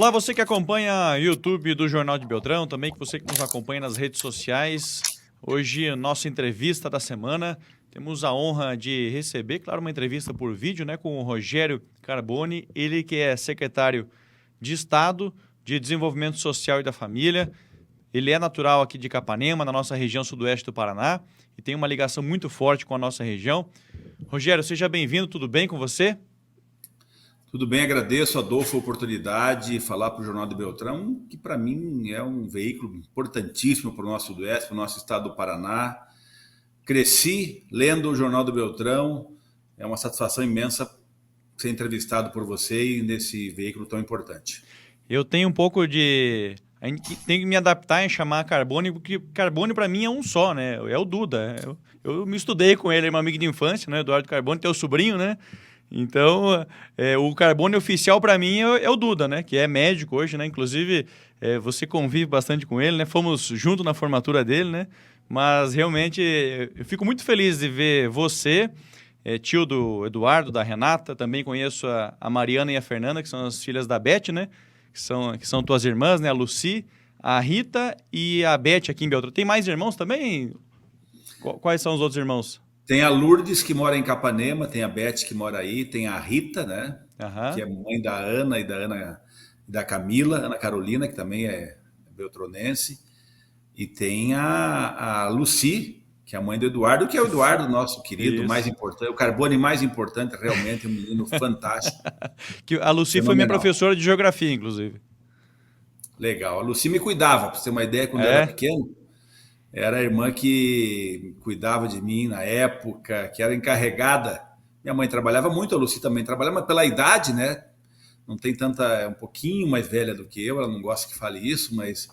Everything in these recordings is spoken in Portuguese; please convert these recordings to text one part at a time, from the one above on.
Olá, você que acompanha o YouTube do Jornal de Beltrão, também que você que nos acompanha nas redes sociais. Hoje, nossa entrevista da semana, temos a honra de receber, claro, uma entrevista por vídeo, né, com o Rogério Carboni, ele que é secretário de Estado de Desenvolvimento Social e da Família. Ele é natural aqui de Capanema, na nossa região sudoeste do Paraná, e tem uma ligação muito forte com a nossa região. Rogério, seja bem-vindo, tudo bem com você? Tudo bem, agradeço, Adolfo, a oportunidade de falar para o Jornal de Beltrão, que para mim é um veículo importantíssimo para o nosso sudoeste, para o nosso estado do Paraná. Cresci lendo o Jornal do Beltrão, é uma satisfação imensa ser entrevistado por você nesse veículo tão importante. Eu tenho um pouco de... Tenho que me adaptar em chamar Carboni, porque Carboni para mim é um só, né? É o Duda. Eu me estudei com ele, é meu amigo de infância, né? Eduardo Carboni, teu sobrinho, né? Então, o Carboni oficial para mim é o Duda, né? Que é médico hoje, né? Inclusive, você convive bastante com ele, né? Fomos junto na formatura dele, né? Mas realmente eu fico muito feliz de ver você, tio do Eduardo, da Renata. Também conheço a Mariana e a Fernanda, que são as filhas da Beth, né? Que são tuas irmãs, né? A Lucy, a Rita e a Beth aqui em Beltrão. Tem mais irmãos também? Quais são os outros irmãos? Tem a Lourdes, que mora em Capanema, tem a Beth, que mora aí, tem a Rita, né? Que Aham. é mãe da Ana e da Camila, Ana Carolina, que também é beltronense. E tem a Lucy, que é a mãe do Eduardo, que é o Eduardo, nosso querido, mais Isso. importante, o Carboni mais importante, realmente, um menino fantástico, Que a Lucy foi minha fenomenal. professora de geografia, inclusive. Legal. A Lucy me cuidava, para você ter uma ideia, quando eu era É? pequeno, era a irmã que cuidava de mim na época, que era encarregada. Minha mãe trabalhava muito, a Lucy também trabalhava, mas pela idade, né? Não tem tanta, é um pouquinho mais velha do que eu, ela não gosta que fale isso, mas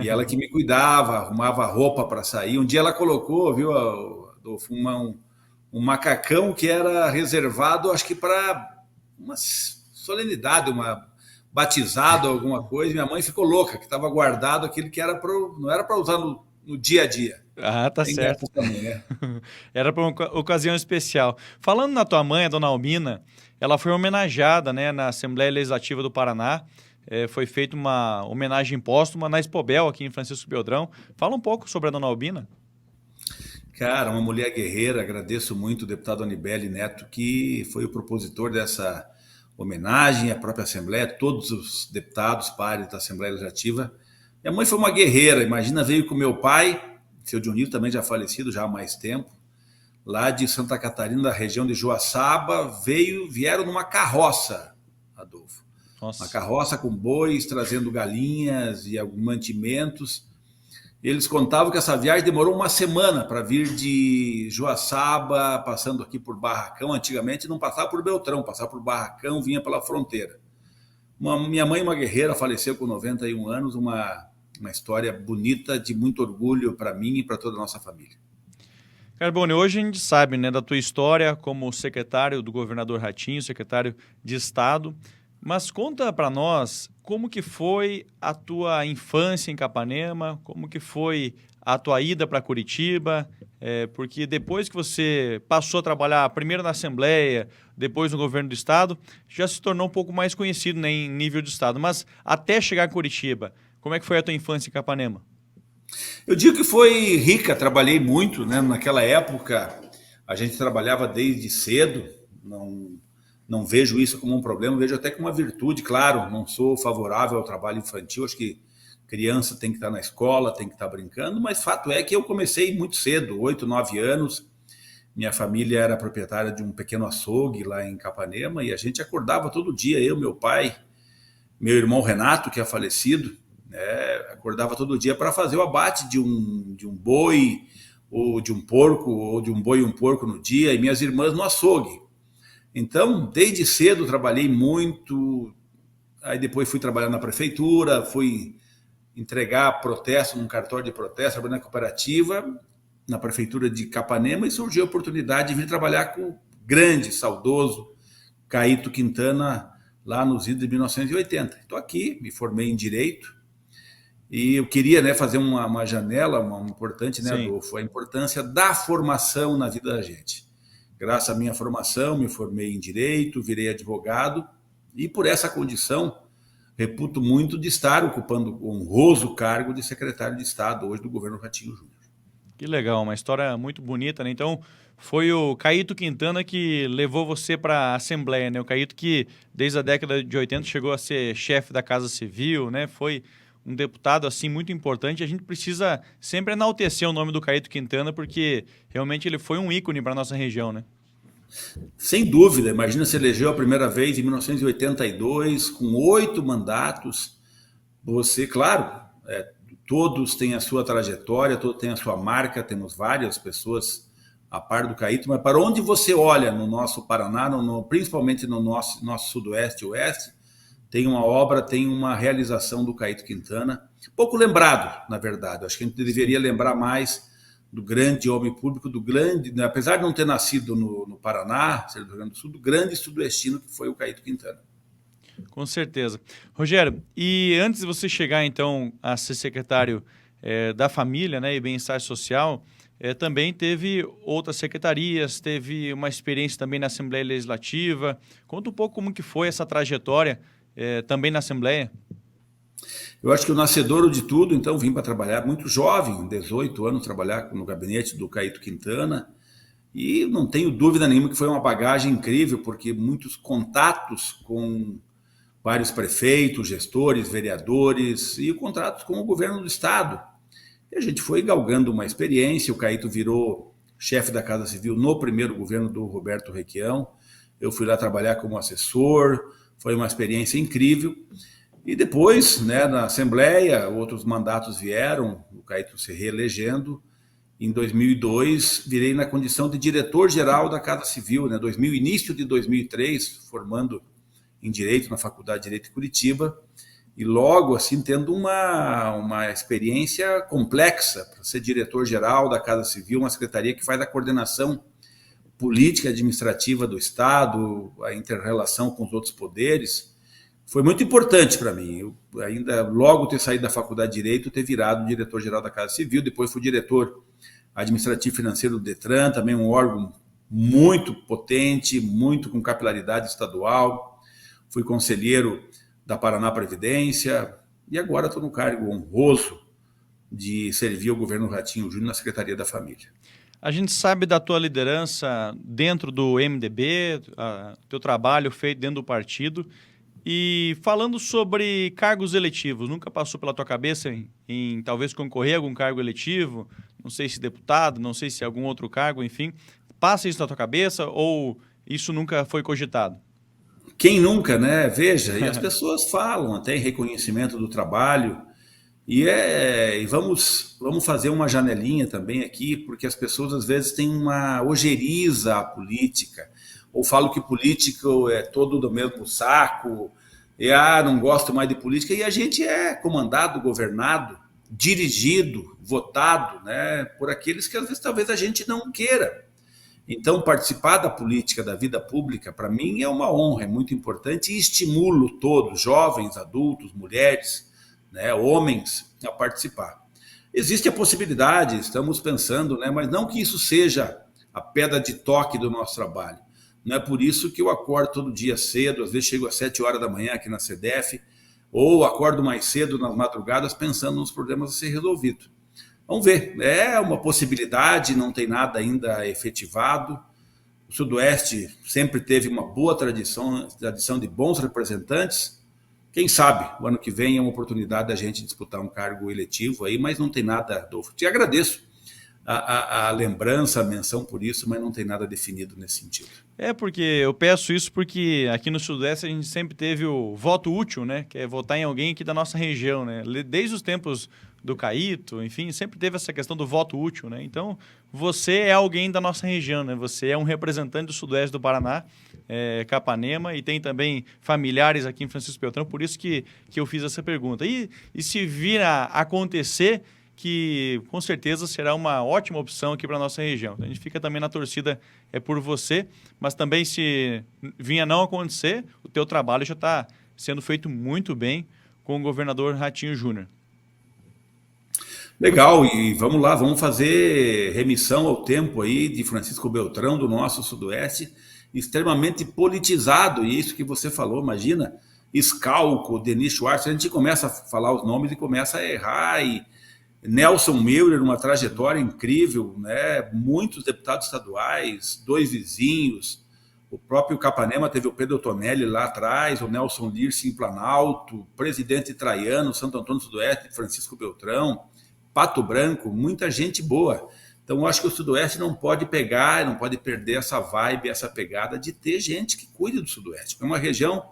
e ela que me cuidava, arrumava roupa para sair. Um dia ela colocou, viu, Adolfo, um macacão que era reservado, acho que para uma solenidade, uma batizado, alguma coisa. Minha mãe ficou louca, que estava guardado aquele que era não era para usar no dia a dia. Ah, tá Tem certo. dessas também, né? Era para uma ocasião especial. Falando na tua mãe, a dona Albina, ela foi homenageada, né, na Assembleia Legislativa do Paraná. Foi feita uma homenagem póstuma na Expobel, aqui em Francisco Beltrão. Fala um pouco sobre a dona Albina. Cara, uma mulher guerreira, agradeço muito o deputado Anibele Neto, que foi o propositor dessa homenagem, a própria Assembleia, todos os deputados, pares da Assembleia Legislativa. Minha mãe foi uma guerreira, imagina, veio com meu pai, seu Dionil também já falecido, já há mais tempo, lá de Santa Catarina, da região de Joaçaba, vieram numa carroça, Adolfo. Uma Nossa. carroça com bois, trazendo galinhas e alguns mantimentos. Eles contavam que essa viagem demorou uma semana para vir de Joaçaba, passando aqui por Barracão. Antigamente não passava por Beltrão, passava por Barracão, vinha pela fronteira. Minha mãe, uma guerreira, faleceu com 91 anos, uma história bonita, de muito orgulho para mim e para toda a nossa família. Carbone, hoje a gente sabe, né, da tua história como secretário do governador Ratinho, secretário de Estado, mas conta para nós como que foi a tua infância em Capanema, como que foi a tua ida para Curitiba, porque depois que você passou a trabalhar primeiro na Assembleia, depois no governo do Estado, já se tornou um pouco mais conhecido, né, em nível de Estado, mas até chegar a Curitiba, como é que foi a tua infância em Capanema? Eu digo que foi rica, trabalhei muito, né? Naquela época a gente trabalhava desde cedo, não vejo isso como um problema, vejo até como uma virtude, claro, não sou favorável ao trabalho infantil, acho que criança tem que estar na escola, tem que estar brincando, mas fato é que eu comecei muito cedo, 8, 9 anos, minha família era proprietária de um pequeno açougue lá em Capanema e a gente acordava todo dia, eu, meu pai, meu irmão Renato, que é falecido, né, acordava todo dia para fazer o abate de um boi, ou de um porco, ou de um boi e um porco no dia, e minhas irmãs no açougue. Então, desde cedo trabalhei muito, aí depois fui trabalhar na prefeitura, fui entregar protesto num cartório de protesto, trabalhei na cooperativa, na prefeitura de Capanema, e surgiu a oportunidade de vir trabalhar com o grande, saudoso Caíto Quintana, lá nos idos de 1980. Estou aqui, me formei em Direito, e eu queria, né, fazer uma janela, uma importante, né, Sim. Adolfo, a importância da formação na vida da gente. Graças à minha formação, me formei em Direito, virei advogado, e por essa condição, reputo muito de estar ocupando o honroso cargo de secretário de Estado hoje do governo Ratinho Júnior. Que legal, uma história muito bonita, né? Então, foi o Caíto Quintana que levou você para a Assembleia, né? O Caíto que, desde a década de 80, chegou a ser chefe da Casa Civil, né? Foi um deputado, assim, muito importante. A gente precisa sempre enaltecer o nome do Caíto Quintana, porque realmente ele foi um ícone para a nossa região, né? Sem dúvida, imagina, se elegeu a primeira vez em 1982, com 8 mandatos. Você, claro, todos têm a sua trajetória, todos têm a sua marca, temos várias pessoas a par do Caíto, mas para onde você olha no nosso Paraná, principalmente no nosso sudoeste e oeste, tem uma obra, tem uma realização do Caíto Quintana, pouco lembrado, na verdade. Acho que a gente deveria lembrar mais do grande homem público, do grande, né, apesar de não ter nascido no Paraná, ser do Rio Grande do Sul, do grande sudoestino que foi o Caíto Quintana. Com certeza. Rogério, e antes de você chegar, então, a ser secretário da Família, né, e Bem-Estar Social, também teve outras secretarias, teve uma experiência também na Assembleia Legislativa. Conta um pouco como que foi essa trajetória também na Assembleia. Eu acho que o nascedouro de tudo, então, vim para trabalhar muito jovem, 18 anos, trabalhar no gabinete do Caíto Quintana, e não tenho dúvida nenhuma que foi uma bagagem incrível, porque muitos contatos com vários prefeitos, gestores, vereadores, e contatos com o governo do Estado. E a gente foi galgando uma experiência, o Caíto virou chefe da Casa Civil no primeiro governo do Roberto Requião, eu fui lá trabalhar como assessor, foi uma experiência incrível. E depois, né, na Assembleia, outros mandatos vieram, o Caíto se reelegendo. Em 2002, virei na condição de diretor-geral da Casa Civil, né, início de 2003, formando em Direito na Faculdade de Direito de Curitiba, e logo assim tendo uma experiência complexa para ser diretor-geral da Casa Civil, uma secretaria que faz a coordenação política e administrativa do Estado, a inter-relação com os outros poderes. Foi muito importante para mim. Eu ainda logo ter saído da Faculdade de Direito, ter virado diretor-geral da Casa Civil, depois fui diretor administrativo financeiro do Detran, também um órgão muito potente, muito com capilaridade estadual. Fui conselheiro da Paraná Previdência e agora estou no cargo honroso de servir ao governo Ratinho Júnior na Secretaria da Família. A gente sabe da tua liderança dentro do MDB, teu trabalho feito dentro do partido. E falando sobre cargos eletivos, nunca passou pela tua cabeça em talvez concorrer a algum cargo eletivo? Não sei se deputado, não sei se algum outro cargo, enfim. Passa isso na tua cabeça ou isso nunca foi cogitado? Quem nunca, né? Veja, e as pessoas falam até em reconhecimento do trabalho. E vamos fazer uma janelinha também aqui, porque as pessoas às vezes têm uma ojeriza à política, ou falam que político é todo do mesmo saco, não gosto mais de política, e a gente é comandado, governado, dirigido, votado, né, por aqueles que às vezes talvez a gente não queira. Então, participar da política, da vida pública, para mim é uma honra, é muito importante, e estimulo todos, jovens, adultos, mulheres, né, homens, a participar. Existe a possibilidade, estamos pensando, né, mas não que isso seja a pedra de toque do nosso trabalho. Não é por isso que eu acordo todo dia cedo, às vezes chego às 7 horas da manhã aqui na CDF, ou acordo mais cedo nas madrugadas pensando nos problemas a ser resolvidos. Vamos ver, é uma possibilidade, não tem nada ainda efetivado. O Sudoeste sempre teve uma boa tradição de bons representantes. Quem sabe, o ano que vem é uma oportunidade da gente disputar um cargo eletivo aí, mas não tem nada, Adolfo. Te agradeço a lembrança, a menção por isso, mas não tem nada definido nesse sentido. Porque eu peço isso porque aqui no Sudeste a gente sempre teve o voto útil, né? Que é votar em alguém aqui da nossa região, né? Desde os tempos do Caíto, enfim, sempre teve essa questão do voto útil, né? Então, você é alguém da nossa região, né? Você é um representante do Sudoeste do Paraná, Capanema, e tem também familiares aqui em Francisco Beltrão, por isso que eu fiz essa pergunta. E se vir a acontecer, que com certeza será uma ótima opção aqui para a nossa região. A gente fica também na torcida por você, mas também se vir a não acontecer, o teu trabalho já está sendo feito muito bem com o governador Ratinho Júnior. Legal, e vamos lá, vamos fazer remissão ao tempo aí de Francisco Beltrão, do nosso Sudoeste, extremamente politizado, e isso que você falou, imagina, Scalco, Denis Schwartz, a gente começa a falar os nomes e começa a errar, e Nelson Meurer, uma trajetória incrível, né? Muitos deputados estaduais, 2 vizinhos, o próprio Capanema teve o Pedro Tonelli lá atrás, o Nelson Lirce em Planalto, presidente Traiano, Santo Antônio do Sudoeste, Francisco Beltrão, Pato Branco, muita gente boa. Então, eu acho que o Sudoeste não pode pegar, não pode perder essa vibe, essa pegada de ter gente que cuide do Sudoeste. É uma região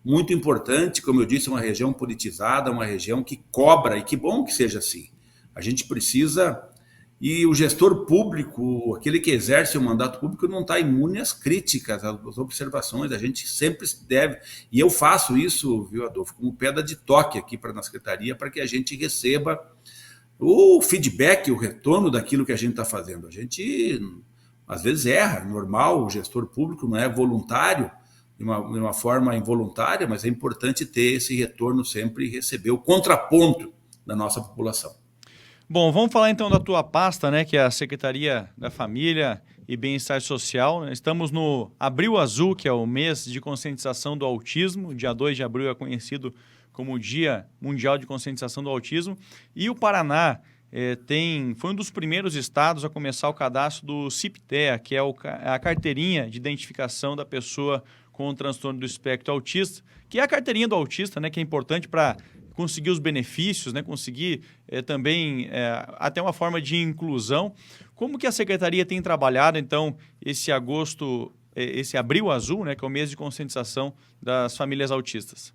muito importante, como eu disse, uma região politizada, uma região que cobra, e que bom que seja assim. A gente precisa, e o gestor público, aquele que exerce o mandato público, não está imune às críticas, às observações, a gente sempre deve, e eu faço isso, viu, Adolfo, como pedra de toque aqui na Secretaria, para que a gente receba o feedback, o retorno daquilo que a gente está fazendo. A gente, às vezes, erra, normal, o gestor público não é voluntário, de uma forma involuntária, mas é importante ter esse retorno sempre e receber o contraponto da nossa população. Bom, vamos falar então da tua pasta, né, que é a Secretaria da Família e Bem-Estar Social. Estamos no Abril Azul, que é o mês de conscientização do autismo. Dia 2 de abril é conhecido como o Dia Mundial de Conscientização do Autismo. E o Paraná foi um dos primeiros estados a começar o cadastro do CIP-TEA, que é a carteirinha de identificação da pessoa com o transtorno do espectro autista, que é a carteirinha do autista, né, que é importante para conseguir os benefícios, né, conseguir também até uma forma de inclusão. Como que a Secretaria tem trabalhado, então, esse Abril Azul, né, que é o mês de conscientização das famílias autistas?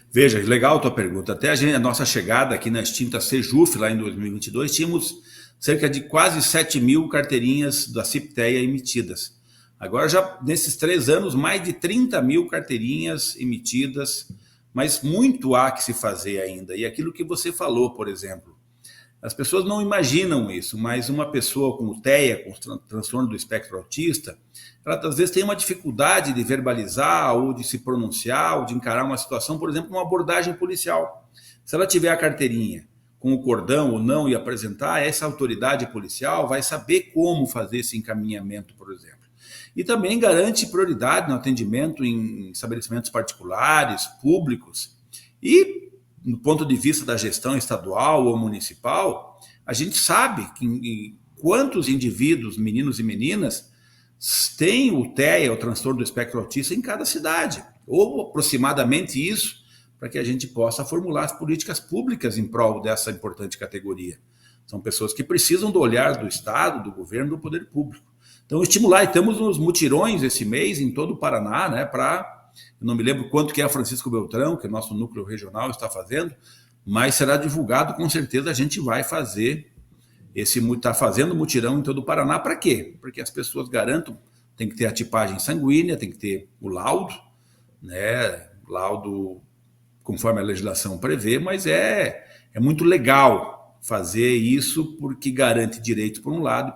Veja, legal a tua pergunta. Até a nossa chegada aqui na extinta Sejuf, lá em 2022, tínhamos cerca de quase 7 mil carteirinhas da CIP-TEA emitidas. Agora, já nesses 3 anos, mais de 30 mil carteirinhas emitidas, mas muito há que se fazer ainda. E aquilo que você falou, por exemplo, as pessoas não imaginam isso, mas uma pessoa com o TEA, com transtorno do espectro autista, ela às vezes tem uma dificuldade de verbalizar ou de se pronunciar ou de encarar uma situação, por exemplo, uma abordagem policial. Se ela tiver a carteirinha com o cordão ou não e apresentar, essa autoridade policial vai saber como fazer esse encaminhamento, por exemplo. E também garante prioridade no atendimento em estabelecimentos particulares, públicos. E, do ponto de vista da gestão estadual ou municipal, a gente sabe quantos indivíduos, meninos e meninas, têm o TEA, o transtorno do espectro autista, em cada cidade, ou aproximadamente isso, para que a gente possa formular as políticas públicas em prol dessa importante categoria. São pessoas que precisam do olhar do Estado, do governo, do poder público. Então, estimular, e estamos nos mutirões esse mês em todo o Paraná, né, eu não me lembro quanto que é a Francisco Beltrão, que o nosso núcleo regional está fazendo, mas será divulgado, com certeza a gente vai fazer está fazendo mutirão em todo o Paraná. Para quê? Porque as pessoas garantam, tem que ter a tipagem sanguínea, tem que ter o laudo, né, laudo conforme a legislação prevê, mas é muito legal fazer isso porque garante direitos por um lado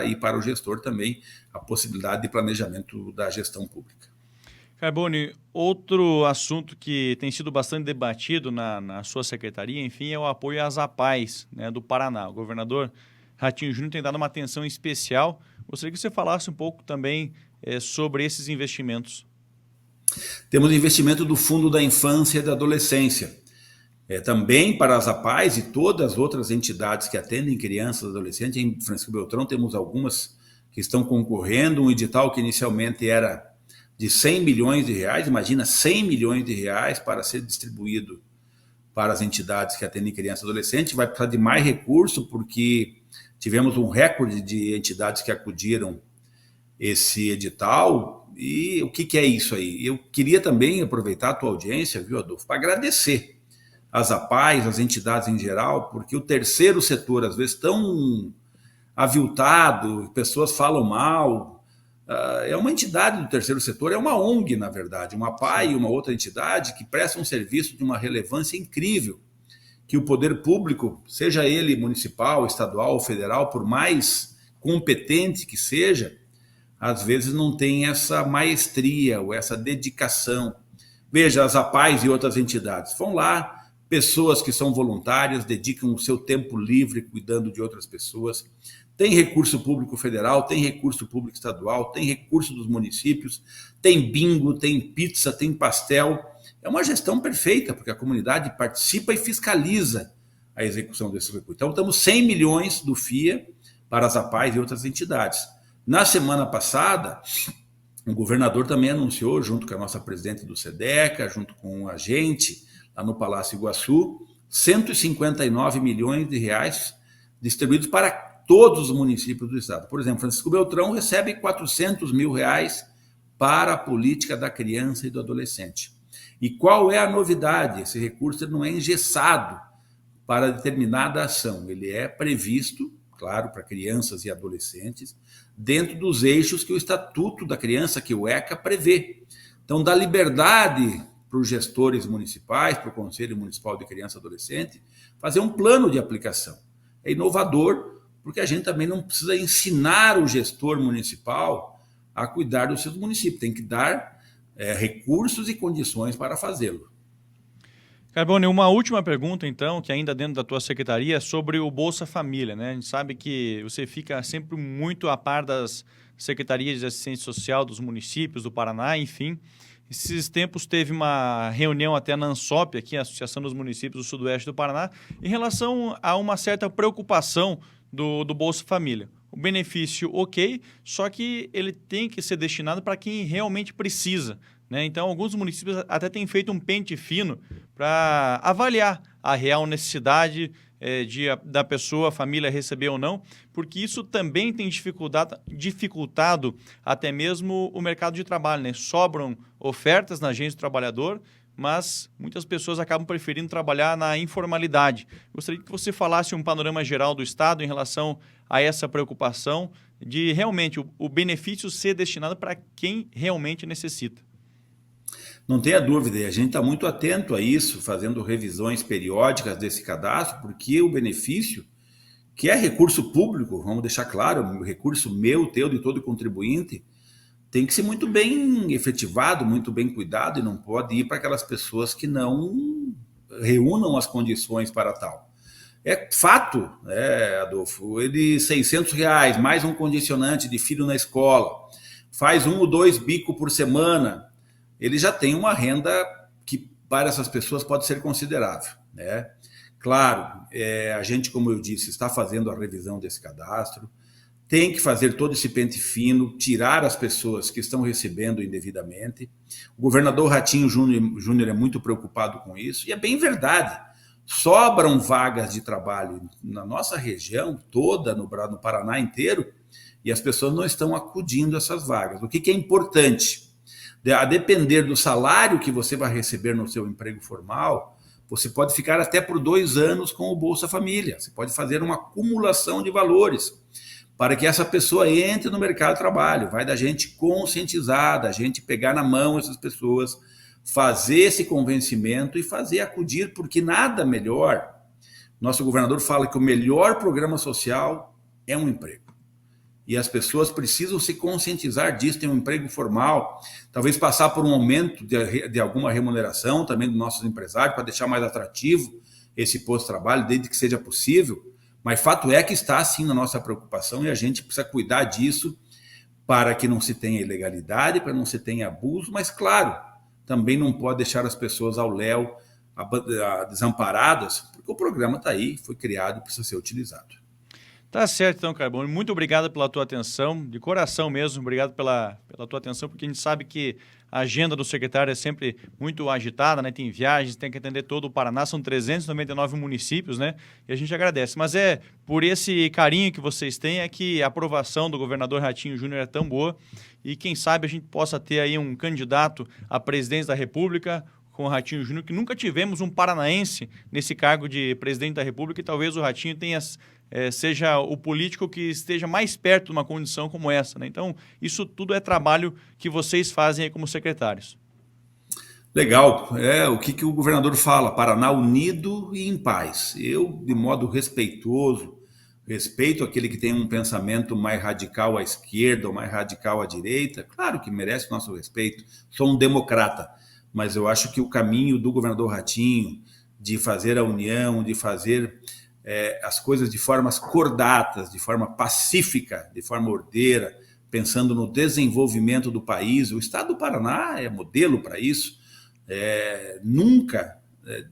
e para o gestor também a possibilidade de planejamento da gestão pública. Carbone, outro assunto que tem sido bastante debatido na sua secretaria, enfim, é o apoio às APAES, né, do Paraná. O governador Ratinho Júnior tem dado uma atenção especial. Gostaria que você falasse um pouco também sobre esses investimentos. Temos investimento do Fundo da Infância e da Adolescência. Também para as APAES e todas as outras entidades que atendem crianças e adolescentes. Em Francisco Beltrão temos algumas que estão concorrendo, um edital que inicialmente era de 100 milhões de reais, imagina 100 milhões de reais para ser distribuído para as entidades que atendem crianças e adolescentes. Vai precisar de mais recurso porque tivemos um recorde de entidades que acudiram esse edital. E o que é isso aí? Eu queria também aproveitar a tua audiência, viu, Adolfo, para agradecer as APAES, as entidades em geral, porque o terceiro setor, às vezes, tão aviltado, pessoas falam mal, é uma entidade do terceiro setor, é uma ONG, na verdade, uma APAE e uma outra entidade que presta um serviço de uma relevância incrível, que o poder público, seja ele municipal, estadual ou federal, por mais competente que seja, às vezes não tem essa maestria ou essa dedicação. Veja, as APAES e outras entidades vão lá, pessoas que são voluntárias, dedicam o seu tempo livre cuidando de outras pessoas. Tem recurso público federal, tem recurso público estadual, tem recurso dos municípios, tem bingo, tem pizza, tem pastel. é uma gestão perfeita, porque a comunidade participa e fiscaliza a execução desses recursos. Então, estamos 100 milhões do FIA para as APAES e outras entidades. Na semana passada, o governador também anunciou, junto com a nossa presidente do SEDECA, junto com a gente, lá no Palácio Iguaçu, 159 milhões de reais distribuídos para todos os municípios do estado. Por exemplo, Francisco Beltrão recebe 400 mil reais para a política da criança e do adolescente. E qual é a novidade? Esse recurso não é engessado para determinada ação, ele é previsto, claro, para crianças e adolescentes, dentro dos eixos que o Estatuto da Criança, que o ECA, prevê. Então, dá liberdade para os gestores municipais, para o Conselho Municipal de Criança e Adolescente, fazer um plano de aplicação. É inovador, porque a gente também não precisa ensinar o gestor municipal a cuidar dos seus municípios, tem que dar recursos e condições para fazê-lo. Carbone, uma última pergunta, então, que ainda dentro da tua secretaria, é sobre o Bolsa Família, né? A gente sabe que você fica sempre muito a par das secretarias de assistência social dos municípios, do Paraná, enfim. Esses tempos teve uma reunião até na ANSOP, aqui, a Associação dos Municípios do Sudoeste do Paraná, em relação a uma certa preocupação do Bolsa Família. O benefício, ok, só que ele tem que ser destinado para quem realmente precisa, né? Então, alguns municípios até têm feito um pente fino para avaliar a real necessidade da pessoa, a família receber ou não, porque isso também tem dificultado até mesmo o mercado de trabalho, né? Sobram ofertas na agência do trabalhador, mas muitas pessoas acabam preferindo trabalhar na informalidade. Gostaria que você falasse um panorama geral do Estado em relação a essa preocupação de realmente o benefício ser destinado para quem realmente necessita. Não tenha dúvida, a gente está muito atento a isso, fazendo revisões periódicas desse cadastro, porque o benefício, que é recurso público, vamos deixar claro, recurso meu, teu, de todo contribuinte, tem que ser muito bem efetivado, muito bem cuidado, e não pode ir para aquelas pessoas que não reúnam as condições para tal. É fato, Adolfo, ele R$600, mais um condicionante de filho na escola, faz 1 ou 2 bicos por semana, ele já tem uma renda que para essas pessoas pode ser considerável, né? Claro, a gente, como eu disse, está fazendo a revisão desse cadastro, tem que fazer todo esse pente fino, tirar as pessoas que estão recebendo indevidamente. O governador Ratinho Júnior é muito preocupado com isso, e é bem verdade. Sobram vagas de trabalho na nossa região toda, no Paraná inteiro, e as pessoas não estão acudindo a essas vagas. O que é importante? A depender do salário que você vai receber no seu emprego formal, você pode ficar até por 2 anos com o Bolsa Família. Você pode fazer uma acumulação de valores para que essa pessoa entre no mercado de trabalho. Vai da gente conscientizar, da gente pegar na mão essas pessoas, fazer esse convencimento e fazer acudir, porque nada melhor. Nosso governador fala que o melhor programa social é um emprego. E as pessoas precisam se conscientizar disso, ter um emprego formal, talvez passar por um aumento de alguma remuneração também dos nossos empresários, para deixar mais atrativo esse posto de trabalho, desde que seja possível. Mas fato é que está, sim, na nossa preocupação, e a gente precisa cuidar disso para que não se tenha ilegalidade, para não se tenha abuso, mas, claro, também não pode deixar as pessoas ao léu, desamparadas, porque o programa está aí, foi criado e precisa ser utilizado. Tá certo, então, Carbone. Muito obrigado pela tua atenção, de coração mesmo. Obrigado pela tua atenção, porque a gente sabe que a agenda do secretário é sempre muito agitada, né? Tem viagens, tem que atender todo o Paraná, são 399 municípios, né? E a gente agradece. Mas por esse carinho que vocês têm, é que a aprovação do governador Ratinho Júnior é tão boa, e quem sabe a gente possa ter aí um candidato à presidência da República com o Ratinho Júnior, que nunca tivemos um paranaense nesse cargo de presidente da República, e talvez o Ratinho seja o político que esteja mais perto de uma condição como essa, né? Então, isso tudo é trabalho que vocês fazem aí como secretários. Legal. O que o governador fala? Paraná unido e em paz. Eu, de modo respeitoso, respeito aquele que tem um pensamento mais radical à esquerda ou mais radical à direita. Claro que merece nosso respeito. Sou um democrata, mas eu acho que o caminho do governador Ratinho de fazer a união, de fazer as coisas de formas cordatas, de forma pacífica, de forma ordeira, pensando no desenvolvimento do país. O estado do Paraná é modelo para isso. Nunca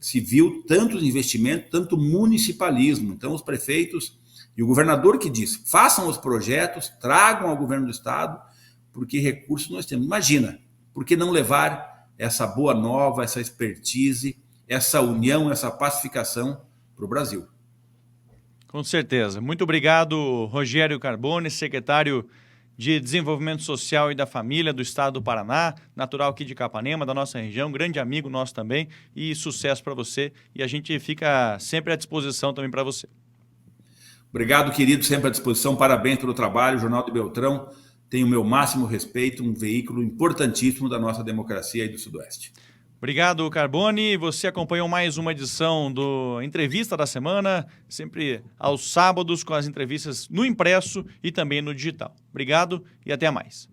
se viu tanto investimento, tanto municipalismo. Então, os prefeitos e o governador que disse, façam os projetos, tragam ao governo do estado, porque recursos nós temos. Imagina, por que não levar essa boa nova, essa expertise, essa união, essa pacificação para o Brasil? Com certeza. Muito obrigado, Rogério Carbone, secretário de Desenvolvimento Social e da Família do Estado do Paraná, natural aqui de Capanema, da nossa região, grande amigo nosso também, e sucesso para você. E a gente fica sempre à disposição também para você. Obrigado, querido, sempre à disposição. Parabéns pelo trabalho. O Jornal de Beltrão tem o meu máximo respeito, um veículo importantíssimo da nossa democracia e do Sudoeste. Obrigado, Carbone. Você acompanhou mais uma edição do Entrevista da Semana, sempre aos sábados com as entrevistas no impresso e também no digital. Obrigado e até mais.